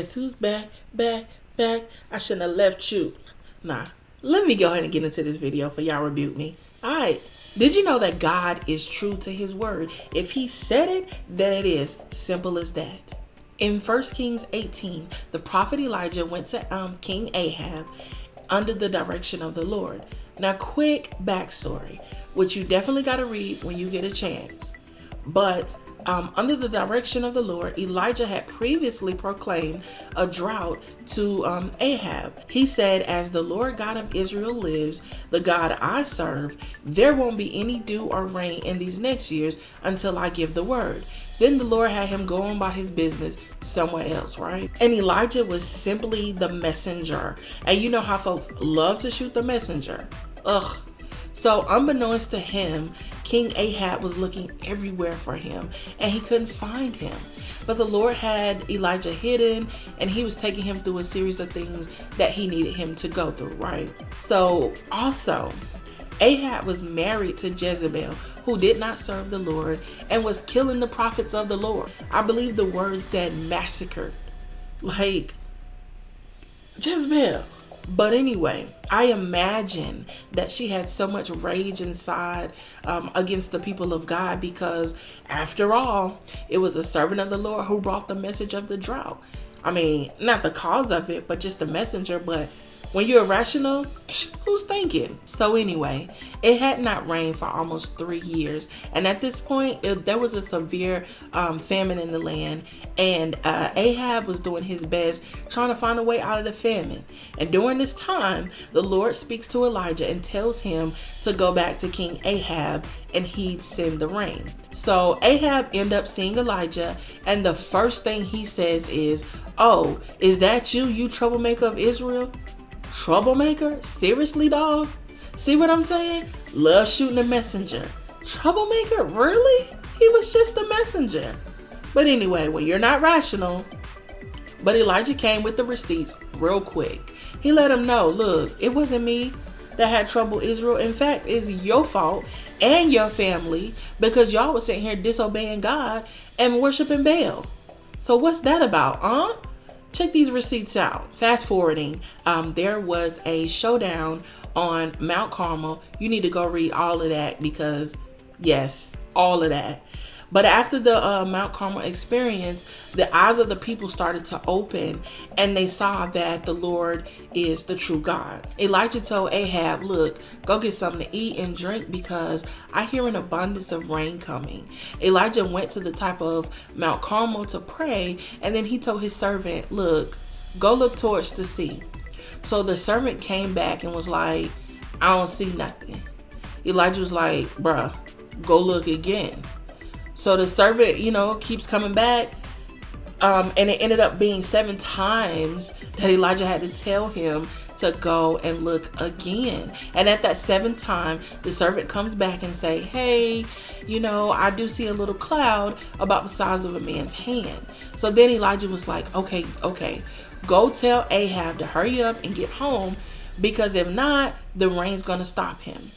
guess who's back, back, back? I shouldn't have left you. Nah, let me go ahead and get into this video for y'all rebuke me. Alright. Did you know that God is true to his word? If he said it, then it is. Simple as that. In 1 Kings 18, the prophet Elijah went to King Ahab under the direction of the Lord. Now, quick backstory, which you definitely got to read when you get a chance. But under the direction of the Lord, Elijah had previously proclaimed a drought to Ahab. He said, "As the Lord God of Israel lives, the God I serve, there won't be any dew or rain in these next years until I give the word." Then the Lord had him go on by his business somewhere else, right? And Elijah was simply the messenger. And you know how folks love to shoot the messenger. Ugh. So unbeknownst to him, King Ahab was looking everywhere for him and he couldn't find him. But the Lord had Elijah hidden and he was taking him through a series of things that he needed him to go through, right? So also, Ahab was married to Jezebel, who did not serve the Lord and was killing the prophets of the Lord. I believe the word said massacred. Like, Jezebel. But anyway, I imagine that she had so much rage inside against the people of God because, after all, it was a servant of the Lord who brought the message of the drought. I mean, not the cause of it, but just the messenger. But when you're irrational, who's thinking? So anyway, it had not rained for almost 3 years. And at this point, there was a severe famine in the land. And Ahab was doing his best trying to find a way out of the famine. And during this time, the Lord speaks to Elijah and tells him to go back to King Ahab and he'd send the rain. So Ahab ended up seeing Elijah. And the first thing he says is, "Oh, is that you troublemaker of Israel?" Troublemaker? Seriously, dog? See what I'm saying? Love shooting a messenger. Troublemaker? Really? He was just a messenger. But anyway, when you're not rational. But Elijah came with the receipts real quick. He let him know, look, it wasn't me that had trouble Israel. In fact, it's your fault and your family because y'all was sitting here disobeying God and worshiping Baal. So what's that about, huh? Check these receipts out. Fast forwarding, there was a showdown on Mount Carmel. You need to go read all of that because, yes, all of that. But after the Mount Carmel experience, the eyes of the people started to open and they saw that the Lord is the true God. Elijah told Ahab, look, go get something to eat and drink because I hear an abundance of rain coming. Elijah went to the top of Mount Carmel to pray and then he told his servant, look, go look towards the sea. So the servant came back and was like, I don't see nothing. Elijah was like, bruh, go look again. So the servant, keeps coming back. And it ended up being 7 times that Elijah had to tell him to go and look again. And at that 7th time, the servant comes back and say, hey, I do see a little cloud about the size of a man's hand. So then Elijah was like, okay, go tell Ahab to hurry up and get home because if not, the rain's going to stop him.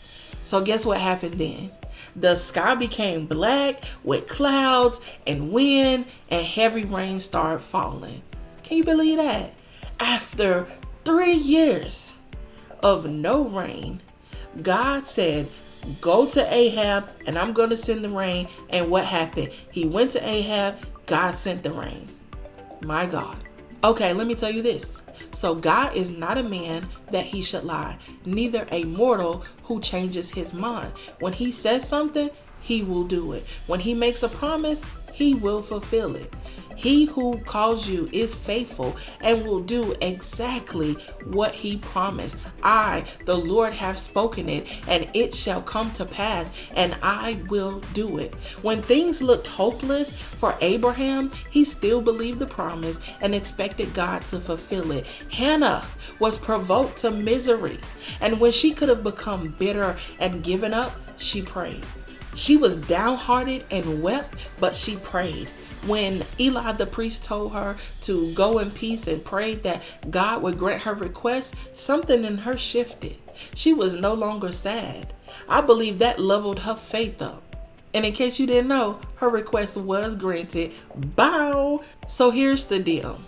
So guess what happened then? The sky became black with clouds and wind and heavy rain started falling. Can you believe that? After 3 years of no rain, God said, go to Ahab and I'm going to send the rain. And what happened? He went to Ahab, God sent the rain. My God. Okay, let me tell you this. So God is not a man that he should lie, neither a mortal who changes his mind. When he says something, he will do it. When he makes a promise, he will fulfill it. He who calls you is faithful and will do exactly what he promised. I, the Lord, have spoken it, and it shall come to pass, and I will do it. When things looked hopeless for Abraham, he still believed the promise and expected God to fulfill it. Hannah was provoked to misery, and when she could have become bitter and given up, she prayed. She was downhearted and wept, but she prayed. When Eli the priest told her to go in peace and prayed that God would grant her request, something in her shifted. She was no longer sad. I believe that leveled her faith up. And in case you didn't know, her request was granted. Bow. So here's the deal.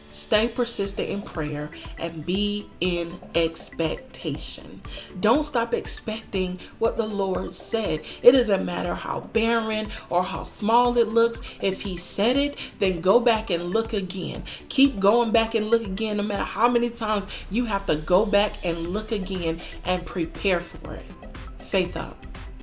Stay persistent in prayer and be in expectation. Don't stop expecting what the Lord said. It doesn't matter how barren or how small it looks. If He said it, then go back and look again. Keep going back and look again, no matter how many times you have to go back and look again and prepare for it. Faith up.